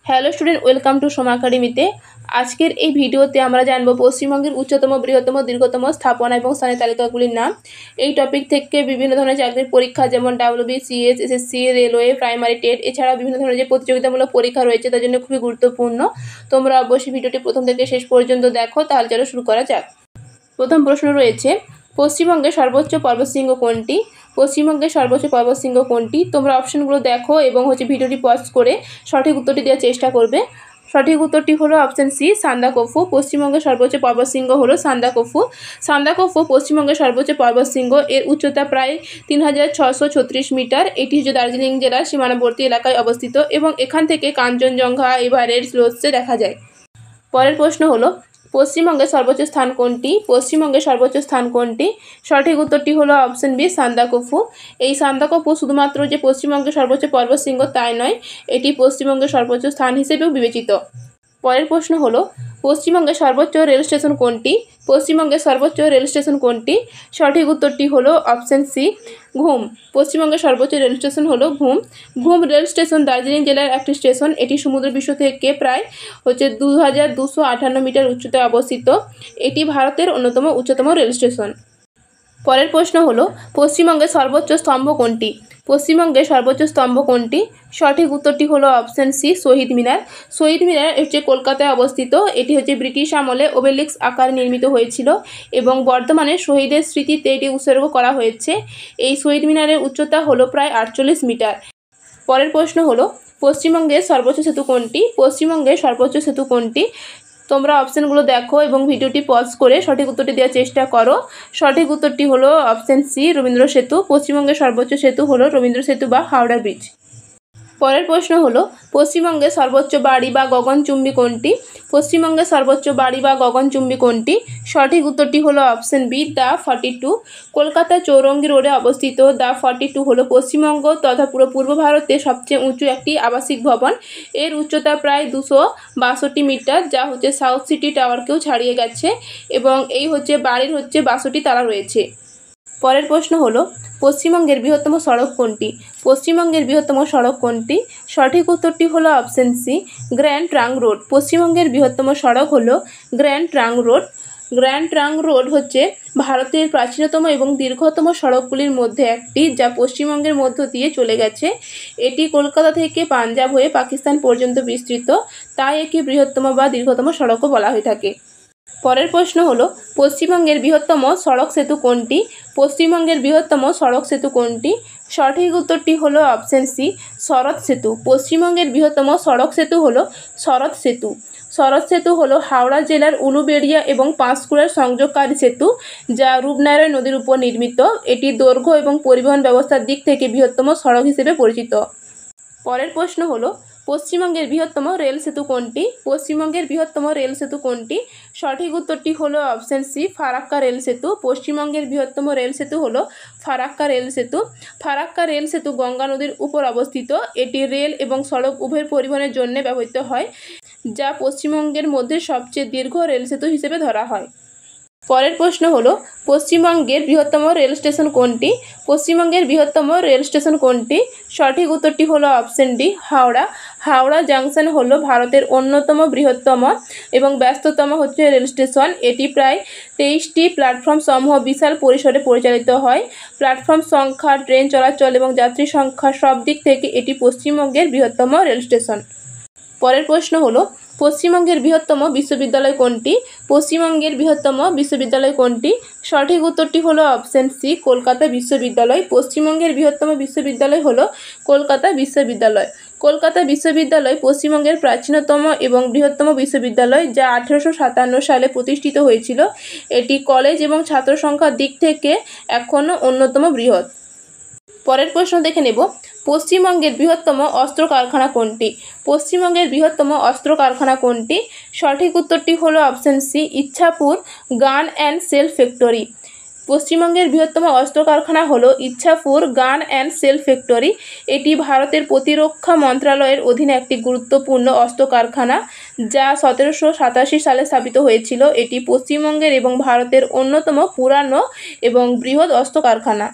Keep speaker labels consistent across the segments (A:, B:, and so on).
A: Hello student, welcome to Soma একাডেমিতে। আজকের এই ভিডিওতে আমরা জানব পশ্চিমবঙ্গের উচ্চতম, বৃহত্তম, দীর্ঘতম স্থাপনা এবং স্থানের তালিকাগুলির নাম। এই টপিক থেকে বিভিন্ন ধরনের চাকরির পরীক্ষা যেমন WBCS, SSC, railway, primary, TET এছাড়া বিভিন্ন ধরনের যে প্রতিযোগিতামূলক পরীক্ষা রয়েছে তার জন্য খুবই গুরুত্বপূর্ণ। তোমরা অবশ্যই ভিডিওটি প্রথম থেকে শেষ পর্যন্ত দেখো। তাহলে চলো শুরু করা যাক। প্রথম প্রশ্ন রয়েছে, পশ্চিমবঙ্গের সর্বোচ্চ পর্বতশৃঙ্গ কোনটি? পশ্চিমবঙ্গের সর্বোচ্চ পর্বতশৃঙ্গ কোনটি? তোমরা অপশনগুলো দেখো এবং ভিডিওটি পজ করে সঠিক উত্তরটি দেওয়ার চেষ্টা করবে। সঠিক উত্তরটি হলো অপশন সি, সান্দাকফু। পশ্চিমবঙ্গের সর্বোচ্চ পর্বতশৃঙ্গ হলো সান্দাকফু। সান্দাকফু পশ্চিমবঙ্গের সর্বোচ্চ পর্বতশৃঙ্গ। এর উচ্চতা প্রায় 3636 মিটার। এটি দার্জিলিং জেলার সীমানাবর্তী এলাকায় অবস্থিত এবং এখান থেকে কাঞ্চনজঙ্ঘা, এভারেস্ট, লোৎসে দেখা যায়। পরের প্রশ্ন হলো, পশ্চিমবঙ্গের সর্বোচ্চ স্থান কোনটি? পশ্চিমবঙ্গের সর্বোচ্চ স্থান কোনটি? সঠিক উত্তরটি হলো অপশন বি, সান্দাকফু। এই সান্দাকফু শুধুমাত্র যে পশ্চিমবঙ্গের সর্বোচ্চ পর্বতশৃঙ্গ তাই নয়, এটি পশ্চিমবঙ্গের সর্বোচ্চ স্থান হিসেবেও বিবেচিত। পরের প্রশ্ন হলো, পশ্চিমবঙ্গের সর্বোচ্চ রেল স্টেশন কোনটি? পশ্চিমবঙ্গের সর্বোচ্চ রেল স্টেশন কোনটি? সঠিক উত্তরটি হলো অপশন সি, ঘুম। পশ্চিমবঙ্গের সর্বোচ্চ রেল স্টেশন হলো ঘুম। ঘুম রেল স্টেশন দার্জিলিং জেলার একটি স্টেশন। এটি সমুদ্রপৃষ্ঠ থেকে প্রায় 2258 মিটার উচ্চতায় অবস্থিত। এটি ভারতের অন্যতম উচ্চতম রেল স্টেশন। পরের প্রশ্ন হলো, পশ্চিমবঙ্গের সর্বোচ্চ স্তম্ভ কোনটি? পশ্চিমবঙ্গের সর্বোচ্চ স্তম্ভ কোনটি? সঠিক উত্তরটি হলো অপশন সি, শহীদ মিনার। শহীদ মিনার কলকাতায় অবস্থিত। এটি ব্রিটিশ আমলে ওবেলিস্ক আকারে নির্মিত হয়েছিল এবং বর্তমানে শহীদের স্মৃতিতে এটি উৎসর্গ করা হয়েছে। এই শহীদ মিনারের উচ্চতা হলো প্রায় 48 মিটার। পরের প্রশ্ন হলো, পশ্চিমবঙ্গের সর্বোচ্চ সেতু কোনটি? পশ্চিমবঙ্গের সর্বোচ্চ সেতু কোনটি? তোমরা অপশানগুলো দেখো এবং ভিডিওটি পজ করে সঠিক উত্তরটি দেওয়ার চেষ্টা করো। সঠিক উত্তরটি হলো অপশান সি, রবীন্দ্র সেতু। পশ্চিমবঙ্গের সর্বোচ্চ সেতু হলো রবীন্দ্র সেতু বা হাওড়া ব্রিজ। পরের প্রশ্ন হলো, পশ্চিমবঙ্গের সর্বোচ্চ বাড়ি বা গগনচুম্বী কোনটি? পশ্চিমবঙ্গের সর্বোচ্চ বাড়ি বা গগনচুম্বী কোনটি? সঠিক উত্তরটি হলো option B, the 42। Kolkata Chowringhee রোডে অবস্থিত দ্য 42 হলো পশ্চিমবঙ্গ তথা পুরো পূর্ব ভারতের সবচেয়ে উঁচু একটি আবাসিক ভবন। এর উচ্চতা প্রায় 262 মিটার, যা সাউথ সিটি টাওয়ারকেও ছাড়িয়ে গেছে এবং এই বাড়ির 62টি তালা রয়েছে। পরের প্রশ্ন হলো, পশ্চিমবঙ্গের বৃহত্তম সড়ক কোনটি? পশ্চিমবঙ্গের বৃহত্তম সড়ক কোনটি? সঠিক উত্তরটি হলো option C, Grand Trunk Road. পশ্চিমবঙ্গের বৃহত্তম সড়ক হলো Grand Trunk Road. Grand Trunk Road ভারতের প্রাচীনতম এবং দীর্ঘতম সড়কগুলির মধ্যে একটি, যা পশ্চিমবঙ্গের মধ্য দিয়ে চলে গেছে। এটি কলকাতা থেকে পাঞ্জাব হয়ে পাকিস্তান পর্যন্ত বিস্তৃত, তাই একে বৃহত্তম বা দীর্ঘতম সড়কও বলা হয়ে থাকে। পরের প্রশ্ন হলো, পশ্চিমবঙ্গের বৃহত্তম সড়ক সেতু কোনটি? পশ্চিমবঙ্গের বৃহত্তম সড়ক সেতু কোনটি? সঠিক উত্তরটি হলো অপশন সি, শরৎ সেতু। পশ্চিমবঙ্গের বৃহত্তম সড়ক সেতু হলো শরৎ সেতু। শরৎ সেতু হলো হাওড়া জেলার উলুবেড়িয়া এবং পাঁশকুড়ার সংযোগকারী সেতু, যা রূপনারায়ণ নদীর উপর নির্মিত। এটি দৈর্ঘ্য এবং পরিবহন ব্যবস্থার দিক থেকে বৃহত্তম সড়ক হিসেবে পরিচিত। পরের প্রশ্ন হলো, পশ্চিমবঙ্গের বৃহত্তম রেল সেতু কোনটি? পশ্চিমবঙ্গের বৃহত্তম রেল সেতু কোনটি? সঠিক উত্তরটি হলো অপশন সি, ফারাক্কা রেল সেতু। পশ্চিমবঙ্গের বৃহত্তম রেল সেতু হলো ফারাক্কা রেল সেতু। ফারাক্কা রেল সেতু গঙ্গা নদীর উপর অবস্থিত। এটি রেল এবং সড়ক উভয় পরিবহনের জন্য ব্যবহৃত হয়, যা পশ্চিমবঙ্গের মধ্যে সবচেয়ে দীর্ঘ রেল সেতু হিসেবে ধরা হয়। পরের প্রশ্ন হলো, পশ্চিমবঙ্গের বৃহত্তম রেল স্টেশন কোনটি? পশ্চিমবঙ্গের বৃহত্তম রেল স্টেশন কোনটি? সঠিক উত্তরটি হলো option D, Howrah. Howrah junction হলো ভারতের অন্যতম বৃহত্তম এবং ব্যস্ততম রেল স্টেশন। এটি প্রায় 23টি প্ল্যাটফর্ম সমূহ বিশাল পরিসরে পরিচালিত হয়। প্ল্যাটফর্ম সংখ্যা, ট্রেন চলাচল এবং যাত্রী সংখ্যা সব দিক থেকে এটি পশ্চিমবঙ্গের বৃহত্তম রেল স্টেশন। পরের প্রশ্ন হলো, পশ্চিমবঙ্গের বৃহত্তম বিশ্ববিদ্যালয় কোনটি? পশ্চিমবঙ্গের বৃহত্তম বিশ্ববিদ্যালয় কোনটি? সঠিক উত্তরটি হলো অপশন সি, কলকাতা বিশ্ববিদ্যালয়। পশ্চিমবঙ্গের বৃহত্তম বিশ্ববিদ্যালয় হলো কলকাতা বিশ্ববিদ্যালয়। কলকাতা বিশ্ববিদ্যালয় পশ্চিমবঙ্গের প্রাচীনতম এবং বৃহত্তম বিশ্ববিদ্যালয়, যা 1857 সালে প্রতিষ্ঠিত হয়েছিল। এটি কলেজ এবং ছাত্র সংখ্যার দিক থেকে এখনও অন্যতম বৃহৎ। পরের প্রশ্ন দেখে নেব, পশ্চিমবঙ্গের বৃহত্তম অস্ত্র কারখানা কোনটি? পশ্চিমবঙ্গের বৃহত্তম অস্ত্র কারখানা কোনটি? সঠিক উত্তরটি হলো অপশন সি, ইচ্ছাপুর গান অ্যান্ড সেল ফ্যাক্টরি। পশ্চিমবঙ্গের বৃহত্তম অস্ত্র কারখানা হলো ইচ্ছাপুর গান অ্যান্ড সেল ফ্যাক্টরি। এটি ভারতের প্রতিরক্ষা মন্ত্রণালয়ের অধীনে একটি গুরুত্বপূর্ণ অস্ত্র কারখানা, যা 1787 সালে স্থাপিত হয়েছিল। এটি পশ্চিমবঙ্গের এবং ভারতের অন্যতম পুরানো এবং বৃহৎ অস্ত্র কারখানা।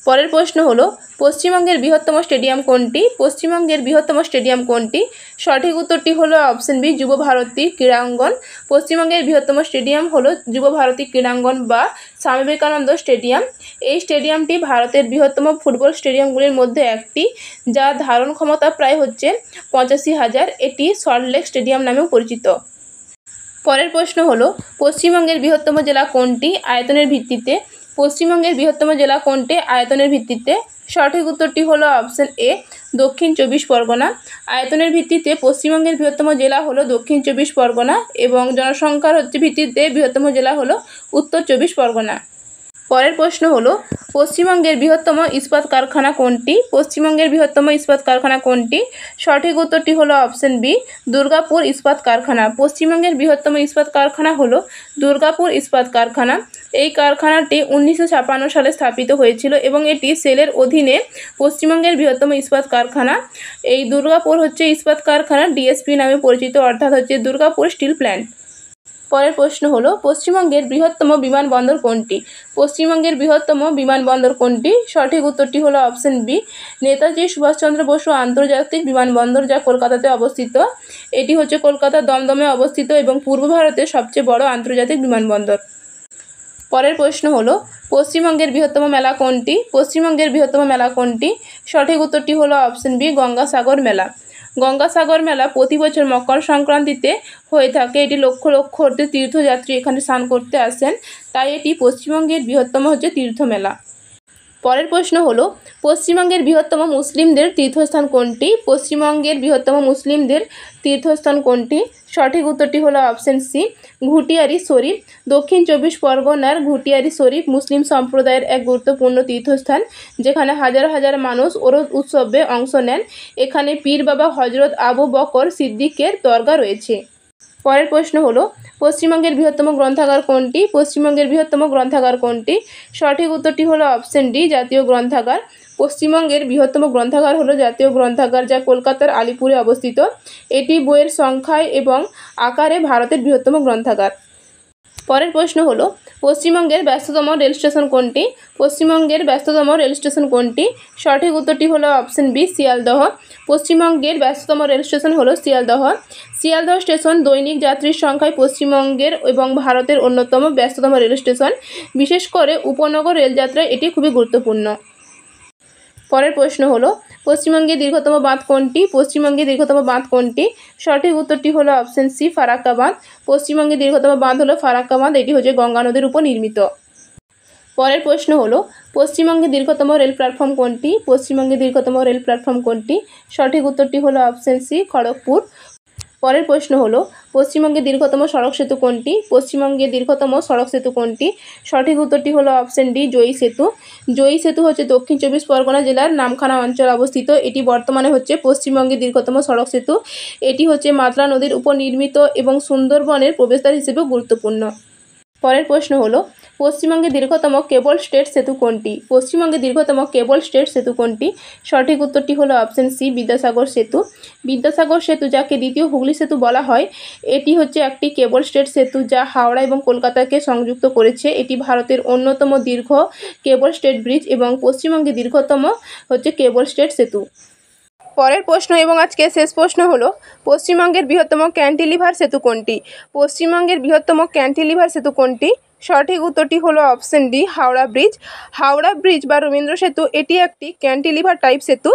A: পরের প্রশ্ন হলো পশ্চিমবঙ্গের বৃহত্তম স্টেডিয়াম কোনটি? পশ্চিমবঙ্গের বৃহত্তম স্টেডিয়াম কোনটি? সঠিক উত্তরটি হলো অপশন বি, যুব ভারতী ক্রীড়াঙ্গন। পশ্চিমবঙ্গের বৃহত্তম স্টেডিয়াম হলো যুব ভারতী ক্রীড়াঙ্গন বা স্বামী বিবেকানন্দ স্টেডিয়াম। এই স্টেডিয়ামটি ভারতের বৃহত্তম ফুটবল স্টেডিয়ামগুলির মধ্যে একটি, যা ধারণ ক্ষমতা প্রায় হচ্ছে 85,000। এটি সল্টলেক স্টেডিয়াম নামেও পরিচিত। পরের প্রশ্ন হলো পশ্চিমবঙ্গের বৃহত্তম জেলা কোনটি আয়তনের ভিত্তিতে? পশ্চিমবঙ্গের বৃহত্তম জেলা কোনটি আয়তনের ভিত্তিতে? সঠিক উত্তরটি হলো অপশন এ, দক্ষিণ চব্বিশ পরগনা। আয়তনের ভিত্তিতে পশ্চিমবঙ্গের বৃহত্তম জেলা হলো দক্ষিণ চব্বিশ পরগনা এবং জনসংখ্যার ভিত্তিতে বৃহত্তম জেলা হলো উত্তর চব্বিশ পরগনা। পরের প্রশ্ন হলো পশ্চিমবঙ্গের বৃহত্তম ইস্পাত কারখানা কোনটি? পশ্চিমবঙ্গের বৃহত্তম ইস্পাত কারখানা কোনটি? সঠিক উত্তরটি হলো অপশন বি, দুর্গাপুর ইস্পাত কারখানা। পশ্চিমবঙ্গের বৃহত্তম ইস্পাত কারখানা হলো দুর্গাপুর ইস্পাত কারখানা। এই কারখানাটি 1956 সালে স্থাপিত হয়েছিল এবং এটি সেলের অধীনে পশ্চিমবঙ্গের বৃহত্তম ইস্পাত কারখানা। এই দুর্গাপুর ইস্পাত কারখানা ডিএসপি নামে পরিচিত, অর্থাৎ দুর্গাপুর স্টিল প্ল্যান্ট। পরের প্রশ্ন হলো পশ্চিমবঙ্গের বৃহত্তম বিমানবন্দর কোনটি? পশ্চিমবঙ্গের বৃহত্তম বিমানবন্দর কোনটি? সঠিক উত্তরটি হলো অপশন বি, নেতাজি সুভাষচন্দ্র বসু আন্তর্জাতিক বিমানবন্দর, যা কলকাতাতে অবস্থিত। এটি কলকাতার দমদমে অবস্থিত এবং পূর্ব ভারতের সবচেয়ে বড় আন্তর্জাতিক বিমানবন্দর। পরের প্রশ্ন হলো পশ্চিমবঙ্গের বৃহত্তম মেলা কোনটি? পশ্চিমবঙ্গের বৃহত্তম মেলা কোনটি? সঠিক উত্তরটি হলো অপশন বি, গঙ্গাসাগর মেলা। গঙ্গাসাগর মেলা প্রতি বছর মকর সংক্রান্তিতে হয়ে থাকে। এটি লক্ষ লক্ষ তীর্থযাত্রী এখানে স্নান করতে আসেন, তাই এটি পশ্চিমবঙ্গের বৃহত্তম তীর্থ মেলা। পরের প্রশ্ন হলো পশ্চিমবঙ্গের বৃহত্তম মুসলিমদের তীর্থস্থান কোনটি? পশ্চিমবঙ্গের বৃহত্তম মুসলিমদের তীর্থস্থান কোনটি? সঠিক উত্তরটি হলো অপশন সি, ঘুটিয়ারি শরীফ। দক্ষিণ চব্বিশ পরগনার ঘুটিয়ারি শরীফ মুসলিম সম্প্রদায়ের এক গুরুত্বপূর্ণ তীর্থস্থান, যেখানে হাজার হাজার মানুষ ওরস উৎসবে অংশ নেন। এখানে পীর বাবা হজরত আবু বকর সিদ্দিকের দরগা রয়েছে। পরের প্রশ্ন হলো পশ্চিমবঙ্গের বৃহত্তম গ্রন্থাগার কোনটি? পশ্চিমবঙ্গের বৃহত্তম গ্রন্থাগার কোনটি? সঠিক উত্তরটি হলো অপশন ডি, জাতীয় গ্রন্থাগার। পশ্চিমবঙ্গের বৃহত্তম গ্রন্থাগার হলো জাতীয় গ্রন্থাগার, যা কলকাতার আলিপুরে অবস্থিত। এটি বইয়ের সংখ্যায় এবং আকারে ভারতের বৃহত্তম গ্রন্থাগার। পরের প্রশ্ন হলো পশ্চিমবঙ্গের ব্যস্ততম রেল স্টেশন কোনটি? পশ্চিমবঙ্গের ব্যস্ততম রেল স্টেশন কোনটি? সঠিক উত্তরটি হলো অপশন বি, শিয়ালদহ। পশ্চিমবঙ্গের ব্যস্ততম রেল স্টেশন হলো শিয়ালদহ। শিয়ালদহ স্টেশন দৈনিক যাত্রীর সংখ্যায় পশ্চিমবঙ্গের এবং ভারতের অন্যতম ব্যস্ততম রেল স্টেশন। বিশেষ করে উপনগর রেলযাত্রায় এটি খুবই গুরুত্বপূর্ণ। পরের প্রশ্ন হলো পশ্চিমবঙ্গের দীর্ঘতম বাঁধ কোনটি? পশ্চিমবঙ্গের দীর্ঘতম বাঁধ কোনটি? সঠিক উত্তরটি হলো অপশন সি, ফারাক্কা বাঁধ। পশ্চিমবঙ্গের দীর্ঘতম বাঁধ হলো ফারাক্কা বাঁধ। এটি গঙ্গা নদীর উপর নির্মিত। পরের প্রশ্ন হলো পশ্চিমবঙ্গের দীর্ঘতম রেল প্ল্যাটফর্ম কোনটি? পশ্চিমবঙ্গের দীর্ঘতম রেল প্ল্যাটফর্ম কোনটি? সঠিক উত্তরটি হলো অপশন সি, খড়গপুর। পরের প্রশ্ন হলো পশ্চিমবঙ্গের দীর্ঘতম সড়ক সেতু কোনটি? পশ্চিমবঙ্গের দীর্ঘতম সড়ক সেতু কোনটি? সঠিক উত্তরটি হলো অপশন ডি, জয়ী সেতু। জয়ী সেতু দক্ষিণ চব্বিশ পরগনা জেলার নামখানা অঞ্চল অবস্থিত। এটি বর্তমানে পশ্চিমবঙ্গের দীর্ঘতম সড়ক সেতু। এটি মাতলা নদীর উপর নির্মিত এবং সুন্দরবনের প্রবেশদ্বার হিসেবেও গুরুত্বপূর্ণ। পরের প্রশ্ন হলো পশ্চিমবঙ্গের দীর্ঘতম কেবল স্টেট সেতু কোনটি? পশ্চিমবঙ্গের দীর্ঘতম কেবল স্টেট সেতু কোনটি? সঠিক উত্তরটি হলো অপশন সি, বিদ্যাসাগর সেতু। বিদ্যাসাগর সেতু, যাকে দ্বিতীয় হুগলি সেতু বলা হয়, এটি একটি কেবল স্টেট সেতু যা হাওড়া এবং কলকাতাকে সংযুক্ত করেছে। এটি ভারতের অন্যতম দীর্ঘ কেবল স্টেট ব্রিজ এবং পশ্চিমবঙ্গের দীর্ঘতম কেবল স্টেট সেতু। পরের প্রশ্ন এবং আজকে শেষ প্রশ্ন হলো পশ্চিমবঙ্গের বৃহত্তম ক্যান্টিলিভার সেতু কোনটি? পশ্চিমবঙ্গের বৃহত্তম ক্যান্টিলিভার সেতু কোনটি? সঠিক উত্তরটি হলো option D, Howrah bridge. Howrah bridge বা রবীন্দ্র সেতু এটি একটি ক্যান্টিলিভার টাইপ সেতু।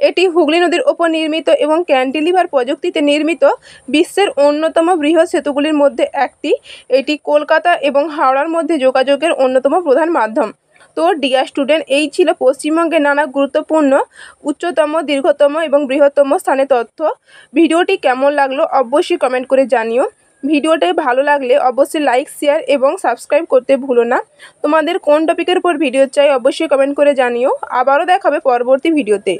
A: এটি হুগলি নদীর ওপর নির্মিত এবং ক্যান্টিলিভার প্রযুক্তিতে নির্মিত বিশ্বের অন্যতম বৃহৎ সেতুগুলির মধ্যে একটি। এটি কলকাতা এবং হাওড়ার মধ্যে যোগাযোগের অন্যতম প্রধান মাধ্যম। তো ডিয়ার স্টুডেন্ট, এই ছিল পশ্চিমবঙ্গের নানা গুরুত্বপূর্ণ উচ্চতম, দীর্ঘতম এবং বৃহত্তম স্থানের তথ্য। ভিডিওটি কেমন লাগলো অবশ্যই কমেন্ট করে জানিও। ভিডিওটি ভালো লাগলে অবশ্যই লাইক, শেয়ার এবং সাবস্ক্রাইব করতে ভুলো না। তোমাদের কোন টপিকের উপর ভিডিও চাই অবশ্যই কমেন্ট করে জানিও। আবারও দেখা হবে পরবর্তী ভিডিওতে।